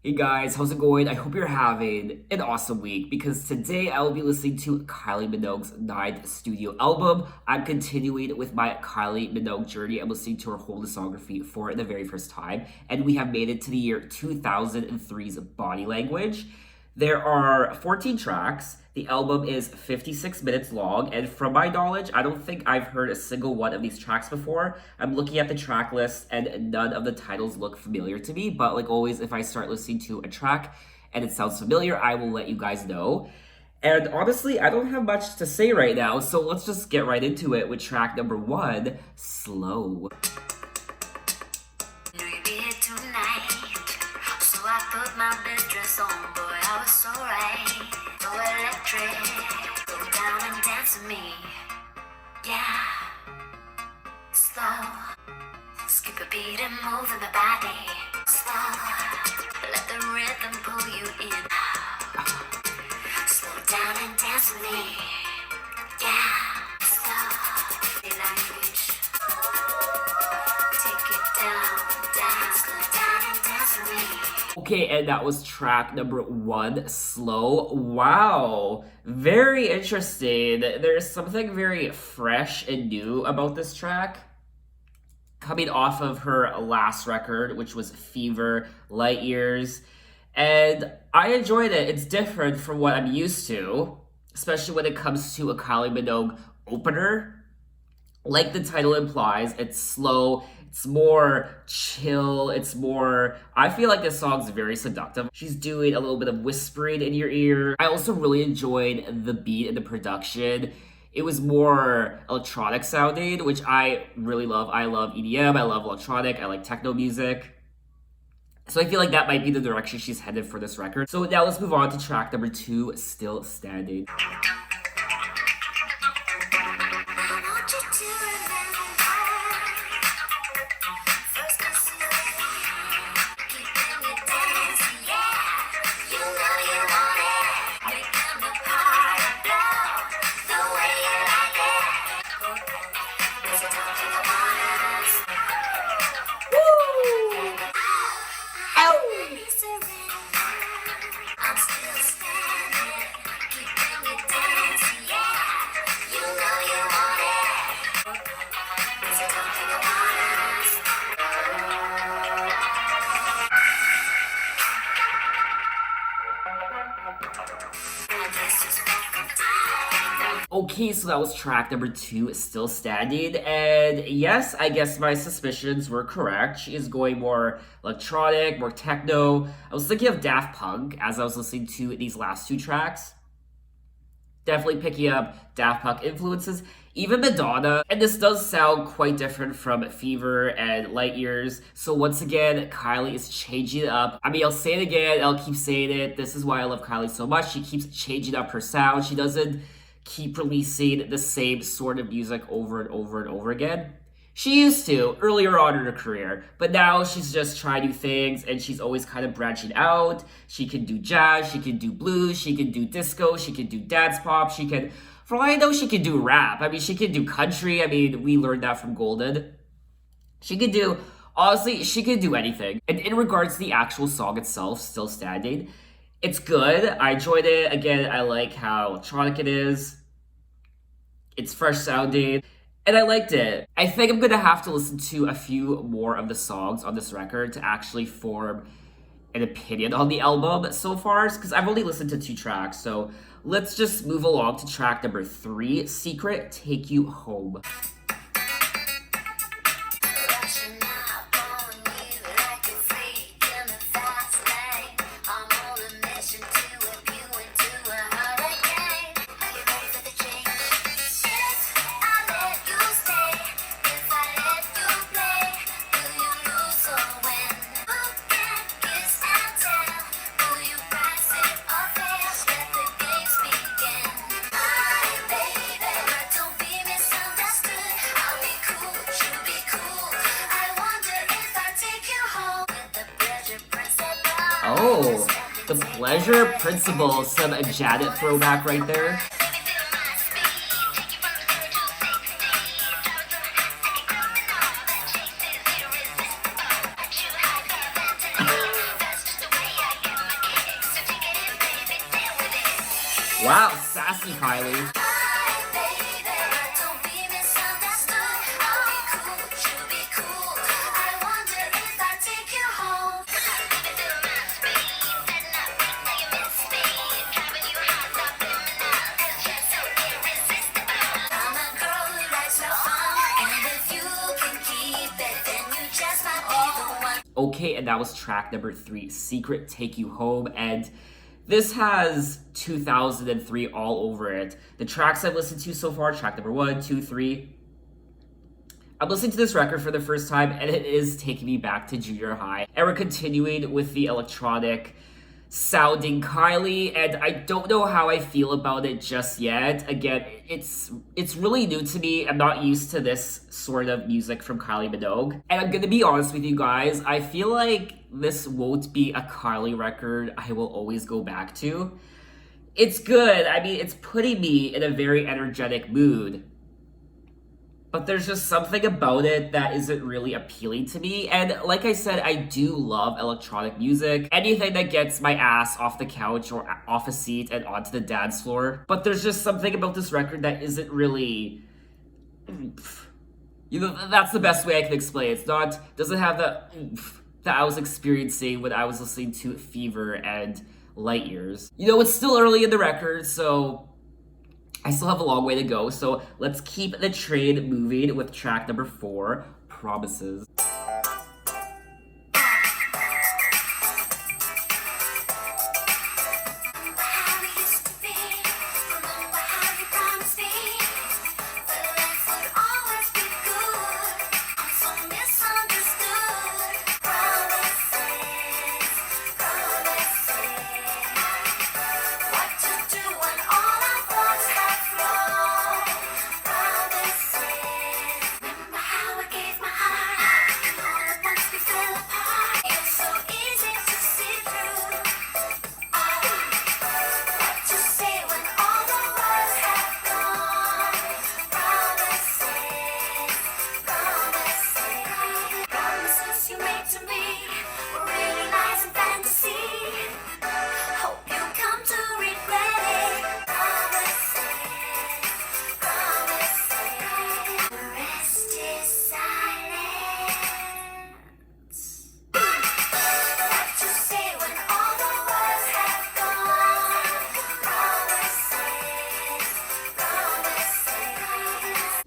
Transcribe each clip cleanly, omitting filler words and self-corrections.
Hey guys, how's it going? I hope you're having an awesome week because today I will be listening to Kylie Minogue's ninth studio album. I'm continuing with my Kylie Minogue journey. I'm listening to her whole discography for the very first time, and we have made it to the year 2003's Body Language. There are 14 tracks. The album is 56 minutes long, and from my knowledge, I don't think I've heard a single one of these tracks before. I'm looking at the track list, and none of the titles look familiar to me, but like always, if I start listening to a track and it sounds familiar, I will let you guys know. And honestly, I don't have much to say right now, so let's just get right into it with track number one, Slow. Knew you'd be here tonight, so I put my best dress on. Boy, I was so right, so electric. Go down and dance with me, yeah. Slow, skip a beat and move in the body. Slow, let the rhythm pull you in. Slow down and dance with me, yeah. Slow, the language. Take it down, dance, slow down and dance with me. Okay, and that was track number one, Slow. Wow, very interesting. There's something very fresh and new about this track. Coming off of her last record, which was Fever, Light Years. And I enjoyed it. It's different from what I'm used to, especially when it comes to a Kylie Minogue opener. Like the title implies, it's slow, it's more chill, it's more. I feel like this song's very seductive. She's doing a little bit of whispering in your ear. I also really enjoyed the beat and the production. It was more electronic sounding, which I really love. I love EDM, I love electronic, I like techno music. So I feel like that might be the direction she's headed for this record. So now let's move on to track number two, Still Standing. Okay, so that was track number two, Still Standing. And yes, I guess my suspicions were correct. She is going more electronic, more techno. I was thinking of Daft Punk as I was listening to these last two tracks. Definitely picking up Daft Punk influences, even Madonna. And this does sound quite different from Fever and Light Years. So once again, Kylie is changing it up. I mean, I'll say it again, I'll keep saying it. This is why I love Kylie so much. She keeps changing up her sound. She doesn't keep releasing the same sort of music over and over and over again. She used to earlier on in her career, but now she's just trying new things and she's always kind of branching out. She can do jazz, she can do blues, she can do disco, she can do dance pop, she can, for all I know, she can do rap. I mean, she can do country. I mean, we learned that from Golden. She can do, honestly, she can do anything. And in regards to the actual song itself, Still Standing, it's good. I enjoyed it. Again, I like how electronic it is. It's fresh sounding. And I liked it. I think I'm gonna have to listen to a few more of the songs on this record to actually form an opinion on the album so far, because I've only listened to two tracks. So let's just move along to track number three, Secret, Take You Home. Oh, the Pleasure Principle, some Janet throwback right there. Wow, sassy Kylie. Okay, and that was track number 3, Secret Take You Home, and this has 2003 all over it. The tracks I've listened to so far, track number 1, 2, 3. I'm listening to this record for the first time, and it is taking me back to junior high. And we're continuing with the electronic sounding Kylie, and I don't know how I feel about it just yet. Again, it's really new to me. I'm not used to this sort of music from Kylie Minogue. And I'm gonna be honest with you guys, I feel like this won't be a Kylie record I will always go back to. It's good. I mean, it's putting me in a very energetic mood. But there's just something about it that isn't really appealing to me. And like I said, I do love electronic music. Anything that gets my ass off the couch or off a seat and onto the dance floor. But there's just something about this record that isn't really... You know, that's the best way I can explain it. Doesn't have the that I was experiencing when I was listening to Fever and Light Years. You know, it's still early in the record, so... I still have a long way to go, so let's keep the train moving with track number 4, Promises.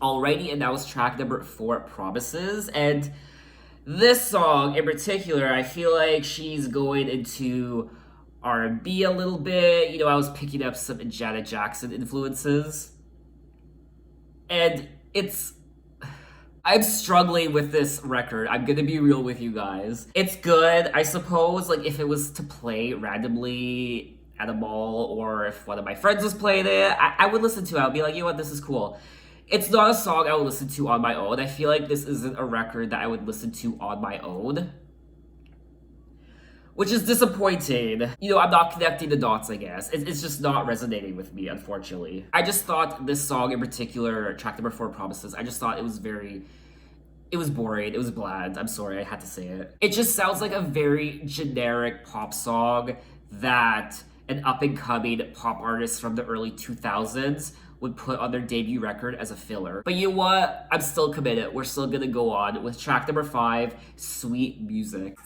Alrighty, and that was track number 4, Promises. And this song in particular, I feel like she's going into R&B a little bit. You know, I was picking up some Janet Jackson influences. And I'm struggling with this record. I'm gonna be real with you guys. It's good, I suppose, like if it was to play randomly at a mall or if one of my friends was playing it, I would listen to it. I'd be like, you know what, this is cool. It's not a song I would listen to on my own. I feel like this isn't a record that I would listen to on my own. Which is disappointing. You know, I'm not connecting the dots, I guess. It's just not resonating with me, unfortunately. I just thought this song in particular, track number 4, Promises, I just thought it was boring, it was bland. I'm sorry, I had to say it. It just sounds like a very generic pop song that an up-and-coming pop artist from the early 2000s would put on their debut record as a filler. But you know what? I'm still committed. We're still gonna go on with track number 5, Sweet Music.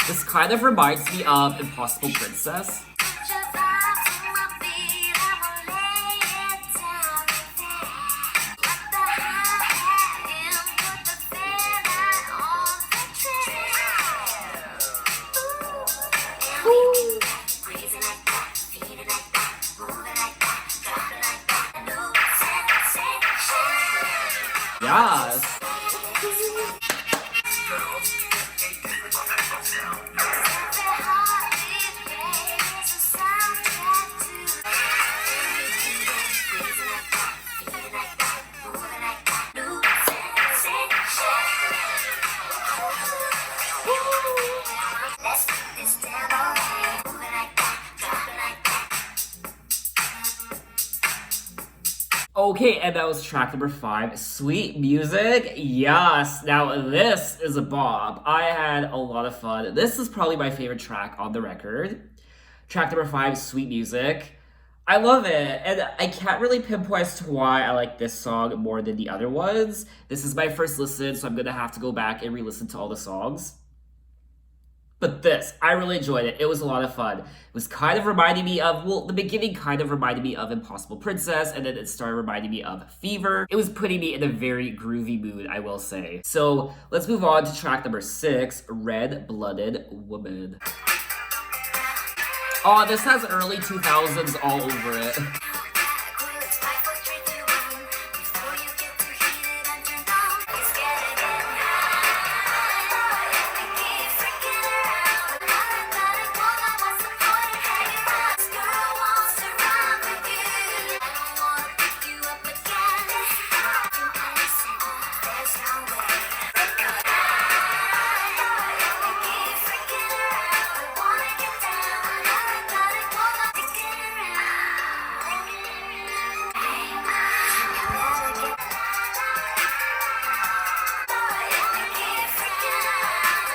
This kind of reminds me of Impossible Princess. Yes. Okay, and that was track number 5, Sweet Music. Yes, now this is a bop. I had a lot of fun. This is probably my favorite track on the record. Track number 5, Sweet Music. I love it, and I can't really pinpoint as to why I like this song more than the other ones. This is my first listen, so I'm gonna have to go back and re-listen to all the songs. But this, I really enjoyed it. It was a lot of fun. It was kind of reminding me of, well, the beginning kind of reminded me of Impossible Princess, and then it started reminding me of Fever. It was putting me in a very groovy mood, I will say. So let's move on to track number 6, Red Blooded Woman. Oh, this has early 2000s all over it.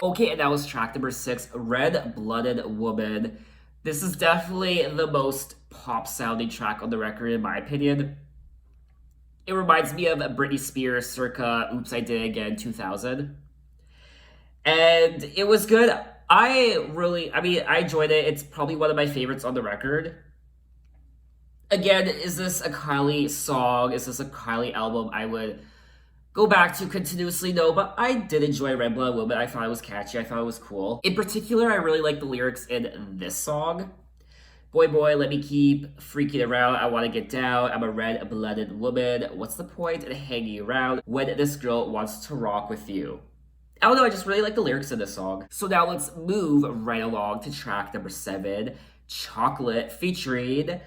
Okay, and that was track number 6, Red Blooded Woman. This is definitely the most pop sounding track on the record, in my opinion. It reminds me of Britney Spears circa Oops, I Did It Again 2000. And it was good. I enjoyed it. It's probably one of my favorites on the record. Again, is this a Kylie song? Is this a Kylie album I would go back to continuously? No, but I did enjoy Red Blood Woman. I thought it was catchy. I thought it was cool. In particular, I really like the lyrics in this song. Boy, boy, let me keep freaking around. I want to get down. I'm a red-blooded woman. What's the point in hanging around when this girl wants to rock with you? I don't know, I just really like the lyrics in this song. So now let's move right along to track number 7, Chocolate, featuring...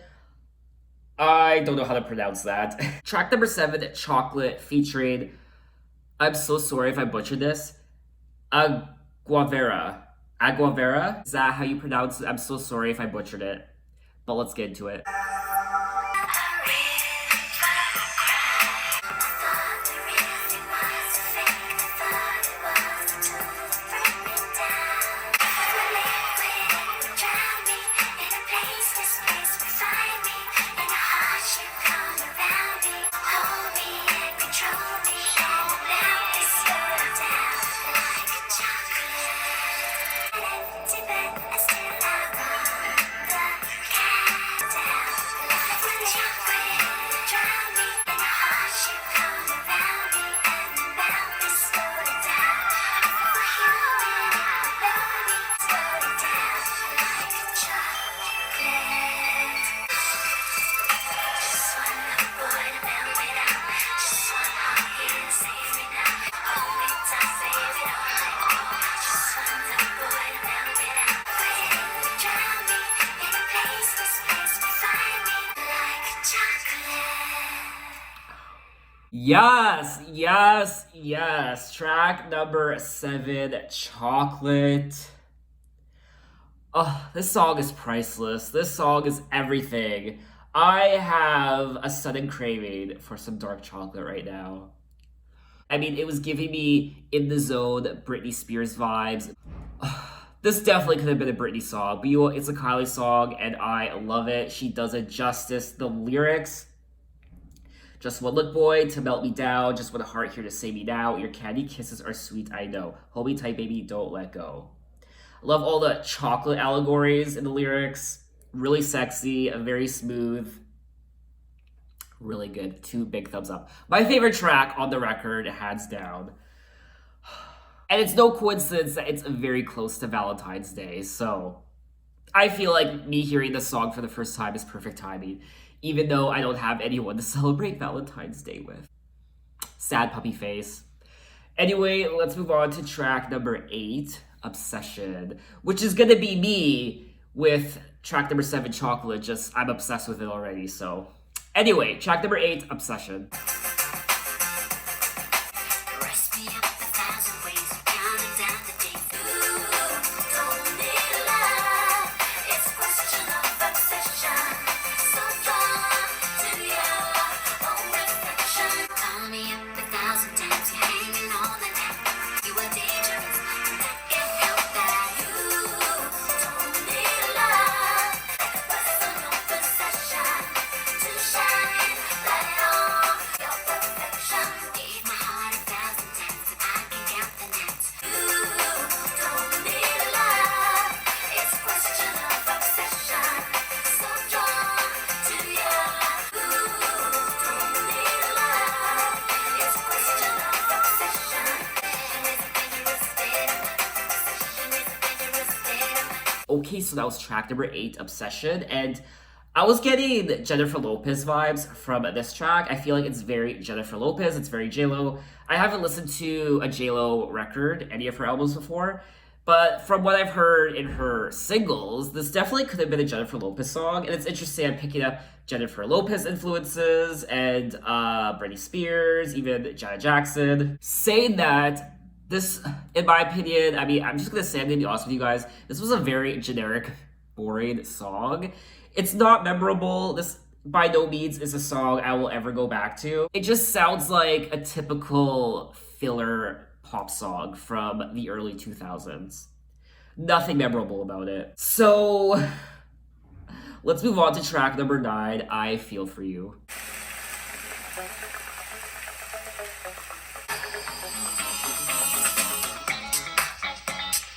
I don't know how to pronounce that. Track number 7, Chocolate, featuring... I'm so sorry if I butchered this. Aguavera. Aguavera? Is that how you pronounce it? I'm so sorry if I butchered it. But let's get into it. Yes, yes, yes. Track number 7, Chocolate. Oh, this song is priceless. This song is everything. I have a sudden craving for some dark chocolate right now. I mean, it was giving me In the Zone Britney Spears vibes. This definitely could have been a Britney song, but it's a Kylie song, and I love it. She does it justice. The lyrics... Just one look, boy, to melt me down. Just one heart here to save me now. Your candy kisses are sweet, I know. Hold me tight, baby, don't let go. I love all the chocolate allegories in the lyrics. Really sexy, very smooth. Really good. 2 big thumbs up. My favorite track on the record, hands down. And it's no coincidence that it's very close to Valentine's Day, so I feel like me hearing this song for the first time is perfect timing, even though I don't have anyone to celebrate Valentine's Day with. Sad puppy face. Anyway, let's move on to track number 8, Obsession, which is gonna be me with track number 7, Chocolate. Just, I'm obsessed with it already, so. Anyway, track number 8, Obsession. Okay, so that was track number 8, Obsession, and I was getting Jennifer Lopez vibes from this track. I feel like it's very Jennifer Lopez, it's very J-Lo. I haven't listened to a J-Lo record, any of her albums before, but from what I've heard in her singles, this definitely could have been a Jennifer Lopez song, and it's interesting I'm picking up Jennifer Lopez influences and Britney Spears, even Janet Jackson. Saying that, this, in my opinion, I mean, I'm just gonna say, I'm gonna be honest with you guys, this was a very generic, boring song. It's not memorable. This by no means is a song I will ever go back to. It just sounds like a typical filler pop song from the early 2000s. Nothing memorable about it. So, let's move on to track number 9, I Feel For You.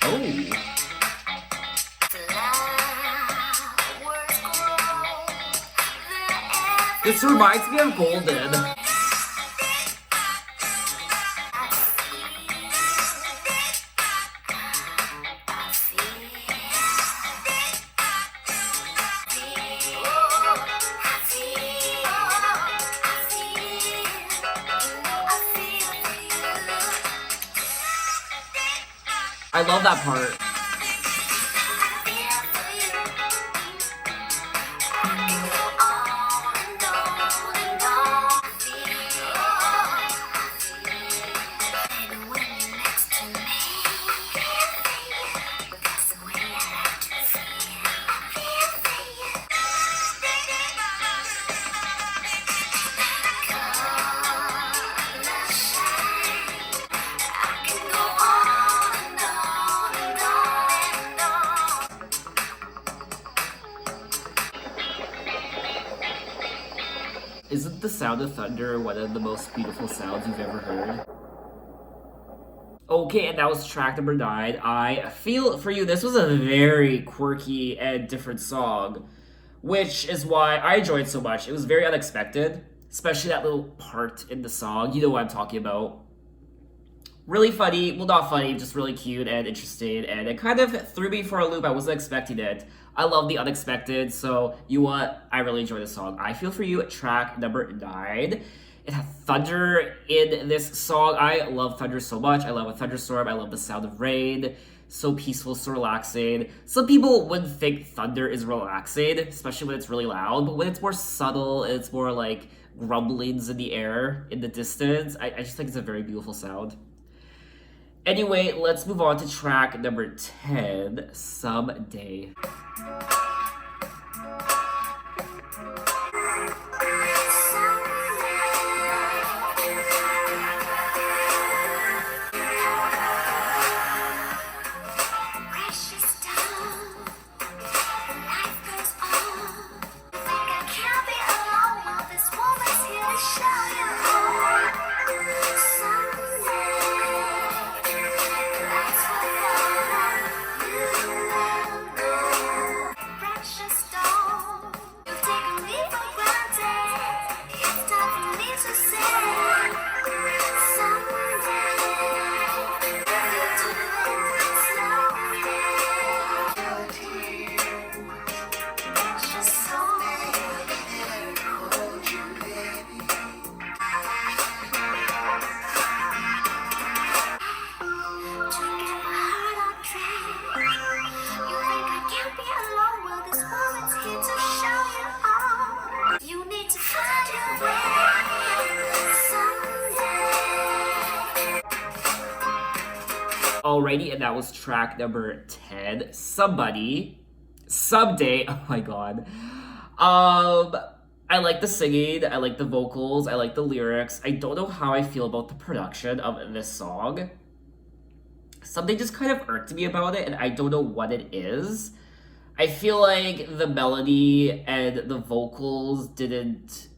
Oh. This reminds me of Golden. I love that part. Isn't the sound of thunder one of the most beautiful sounds you've ever heard? Okay, and that was track number 9, I Feel For You. This was a very quirky and different song, which is why I enjoyed it so much. It was very unexpected, especially that little part in the song. You know what I'm talking about. Really funny, well, not funny, just really cute and interesting, and it kind of threw me for a loop. I wasn't expecting it. I love the unexpected, so you know what? I really enjoy this song. I Feel For You, track number 9. It had thunder in this song. I love thunder so much. I love a thunderstorm. I love the sound of rain. So peaceful, so relaxing. Some people wouldn't think thunder is relaxing, especially when it's really loud, but when it's more subtle, and it's more like grumblings in the air, in the distance, I just think it's a very beautiful sound. Anyway, let's move on to track number 10, Someday. Alrighty, and that was track number 10, Somebody, Someday. Oh my god. I like the singing, I like the vocals, I like the lyrics. I don't know how I feel about the production of this song. Something just kind of irked me about it, and I don't know what it is. I feel like the melody and the vocals didn't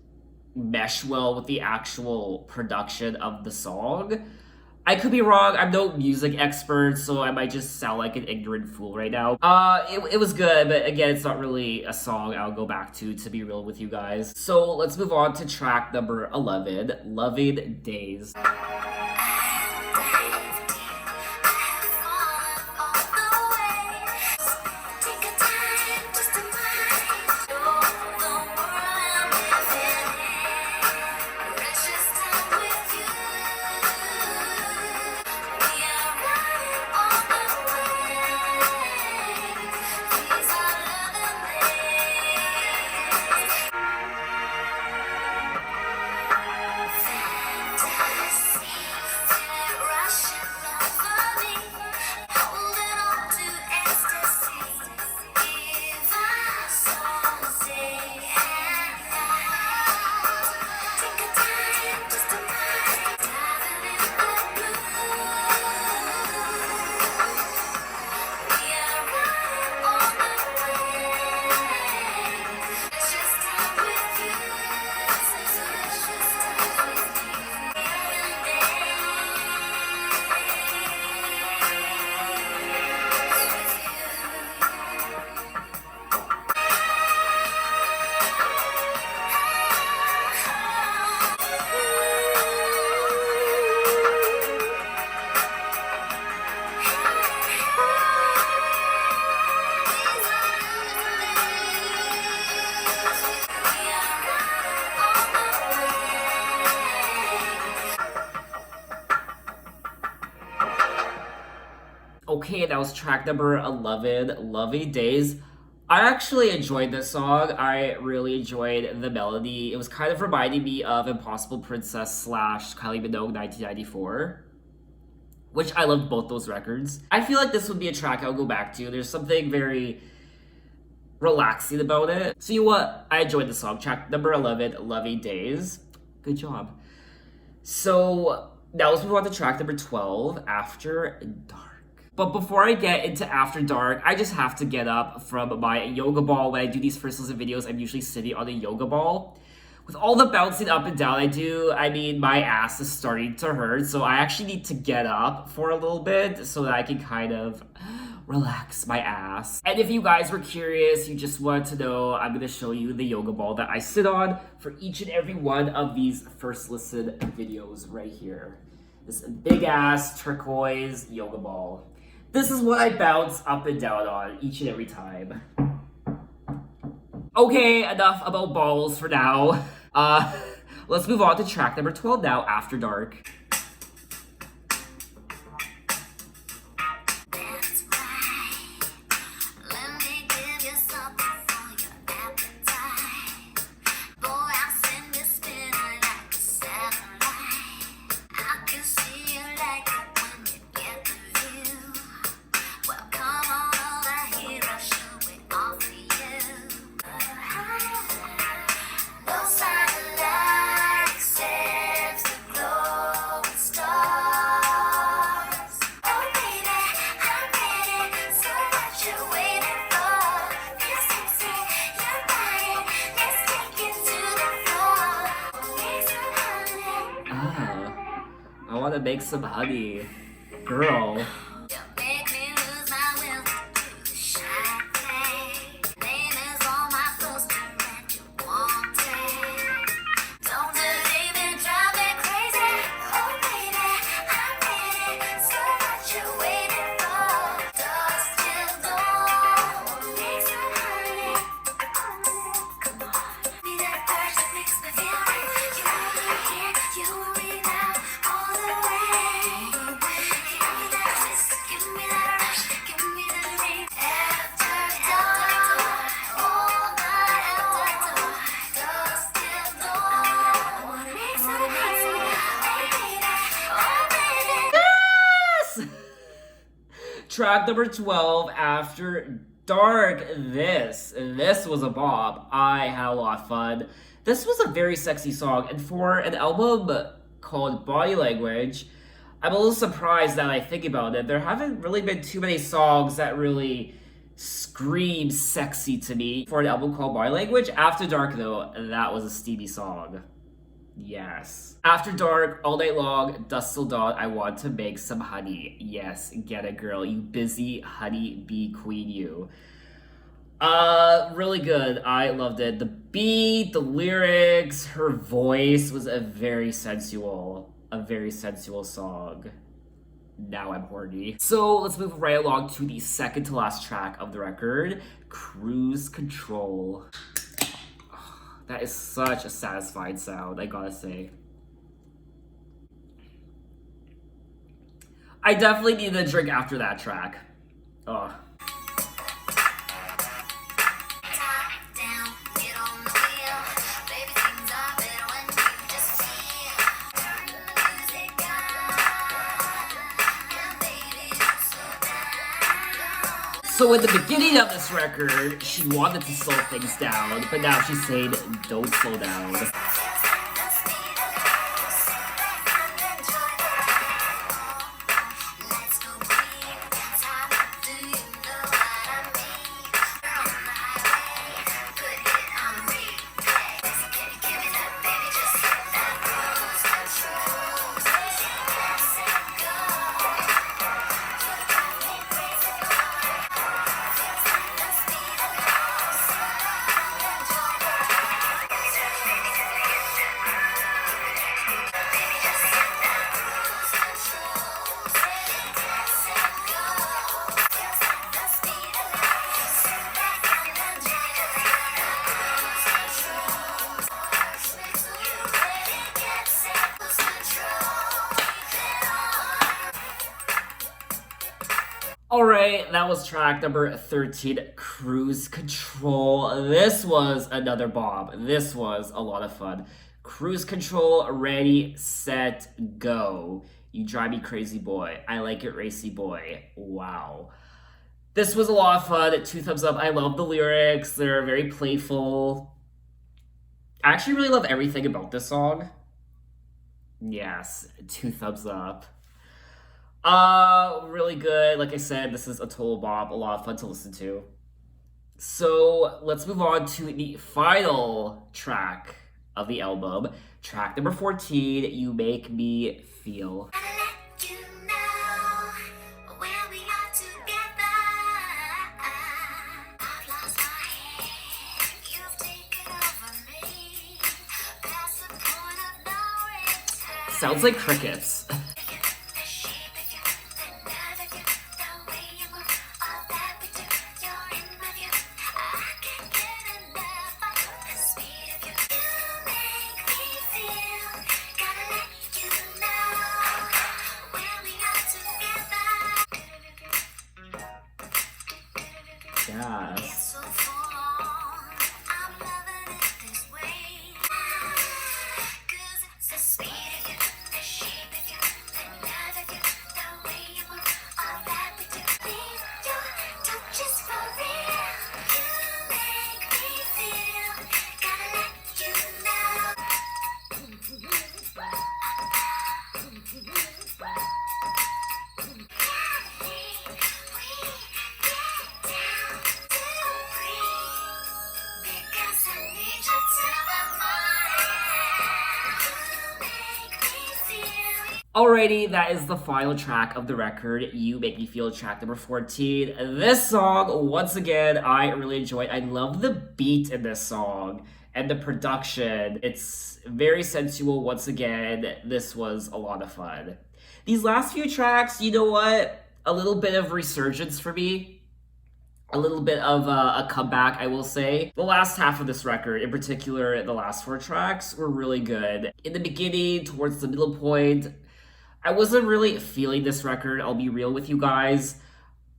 mesh well with the actual production of the song. I could be wrong. I'm no music expert, so I might just sound like an ignorant fool right now. It was good, but again, it's not really a song I'll go back to be real with you guys. So let's move on to track number 11, Lovey Days. Okay, that was track number 11, Lovey Days. I actually enjoyed this song. I really enjoyed the melody. It was kind of reminding me of Impossible Princess slash Kylie Minogue 1994, which I loved both those records. I feel like this would be a track I'll go back to. There's something very relaxing about it. So you know what? I enjoyed the song. Track number 11, Lovey Days. Good job. So now let's move on to track number 12, After Dark. But before I get into After Dark, I just have to get up from my yoga ball. When I do these first listen videos, I'm usually sitting on a yoga ball. With all the bouncing up and down I do, I mean, my ass is starting to hurt. So I actually need to get up for a little bit so that I can kind of relax my ass. And if you guys were curious, you just want to know, I'm going to show you the yoga ball that I sit on for each and every one of these first listen videos right here. This big ass turquoise yoga ball. This is what I bounce up and down on each and every time. Okay, enough about balls for now. Let's move on to track number 12 now, After Dark. That's right. Let me give you something for your appetite. Boy, I'll send you spinning like a satellite. I can see you like it when you get the view. Well, come on over here, I'll show it off to you. No satellite saves the glowing stars. Oh, baby, I'm ready. So what you waiting for? Feel sexy, you're buying. Let's take it to the floor. Make some honey. I want to make some honey. Girl. You make me lose my will to do the shy thing. Name is on my poster and you want it. Don't delay me, drive me crazy. Oh baby, I'm ready. So what you waiting for? Dusk till dawn. Make some honey. Come on, be that urge that makes me feel right. You were here, you were me now, all the way. Give me that twist, give me that rush, give me the dream. After dark, all night after dark, dusk till dawn. Make some honey, oh baby. Yes! Track number 12, After Dark. This was a bop. I had a lot of fun. This was a very sexy song, and for an album called Body Language, I'm a little surprised now that I think about it. There haven't really been too many songs that really scream sexy to me for an album called Body Language. After Dark, though, that was a steamy song. Yes. After Dark, All Night Long, Dusk Till Dawn, I Want to Make Some Honey. Yes, get it, girl. You busy honey bee queen, you. Really good. I loved it. The beat, the lyrics, her voice was a very sensual song. Now I'm horny. So let's move right along to the second to last track of the record, Cruise Control. That is such a satisfying sound, I gotta say. I definitely need a drink after that track. Ugh. Top down, get on the wheel. Baby, things are better when you just feel. Turn the music on. And baby, don't slow down. So at the beginning of this record, she wanted to slow things down, but now she's saying, don't slow down. Let's go big. Top, do you know what I mean? We're on the highway, put it on replay. Can you give me that, baby? Just let that cruise control. Let's go. You got me crazy, boy. Let's speed up, slow down, enjoy. Alright, that was track number 13, Cruise Control. This was another bomb. This was a lot of fun. Cruise Control, ready, set, go. You drive me crazy, boy. I like it, racy boy. Wow. This was a lot of fun. 2 thumbs up. I love the lyrics. They're very playful. I actually really love everything about this song. Yes, 2 thumbs up. Really good. Like I said, this is a total bop, a lot of fun to listen to. So let's move on to the final track of the album. Track number 14, You Make Me Feel. Gotta let you know where we are together. I've lost my head. You've taken over me. Past the point of no return. Sounds like crickets. The shape of you, the nerve of you, the way you move, all that we do, you're in my view. I can't get enough of the speed of you. You make me feel. Gotta let you know where we are together. It's Yes. so full on. I'm loving it this way. 'Cause it's the speed of you, the shape of you, the nerve of you, the way you move, all that we do. Leave your touches for real. You make me feel. Gotta let you know. Alrighty, that is the final track of the record, You Make Me Feel, track number 14. This song, once again, I really enjoyed. I love the beat in this song and the production. It's very sensual once again. This was a lot of fun. These last few tracks, you know what? A little bit of resurgence for me. A little bit of a comeback, I will say. The last half of this record, in particular, the last 4 tracks, were really good. In the beginning, towards the middle point, I wasn't really feeling this record, I'll be real with you guys.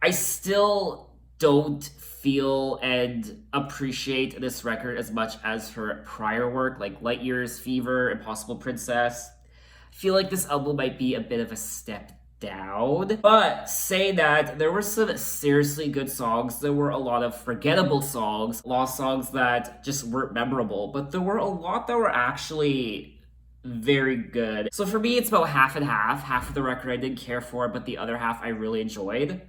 I still don't feel and appreciate this record as much as her prior work, like Light Years, Fever, Impossible Princess. I feel like this album might be a bit of a step down. But say that, there were some seriously good songs. There were a lot of forgettable songs, a lot of songs that just weren't memorable, but there were a lot that were actually very good. So for me, it's about half and half. Half of the record I didn't care for, but the other half I really enjoyed.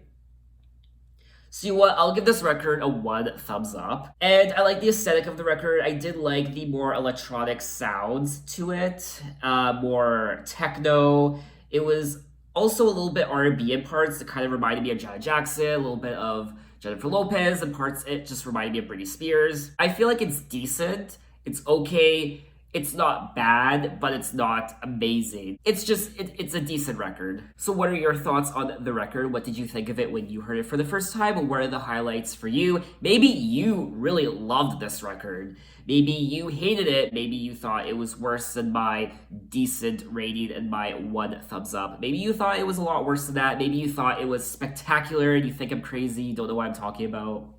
So you know what? I'll give this record a 1 thumbs up. And I like the aesthetic of the record. I did like the more electronic sounds to it, more techno. It was also a little bit R&B in parts that kind of reminded me of Janet Jackson, a little bit of Jennifer Lopez, and parts it just reminded me of Britney Spears. I feel like it's decent. It's okay. It's not bad, but it's not amazing. It's just, it's a decent record. So what are your thoughts on the record? What did you think of it when you heard it for the first time? What are the highlights for you? Maybe you really loved this record. Maybe you hated it. Maybe you thought it was worse than my decent rating and my 1 thumbs up. Maybe you thought it was a lot worse than that. Maybe you thought it was spectacular and you think I'm crazy, you don't know what I'm talking about.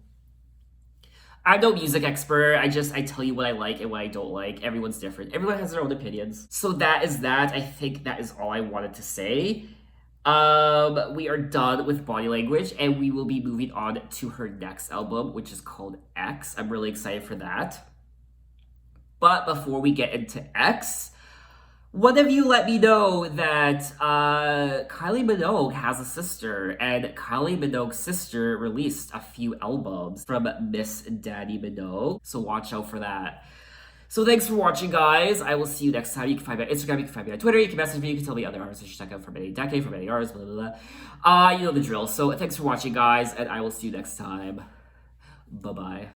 I'm no music expert. I tell you what I like and what I don't like. Everyone's different. Everyone has their own opinions. So that is that. I think that is all I wanted to say. We are done with Body Language, and we will be moving on to her next album, which is called X. I'm really excited for that. But before we get into X, one of you let me know that Kylie Minogue has a sister, and Kylie Minogue's sister released a few albums from Miss Daddy Minogue, so watch out for that. So thanks for watching, guys. I will see you next time. You can find me on Instagram, you can find me on Twitter, you can message me, you can tell me other artists I should check out for many decades, for many artists, blah, blah, blah. You know the drill. So thanks for watching, guys, and I will see you next time. Bye-bye.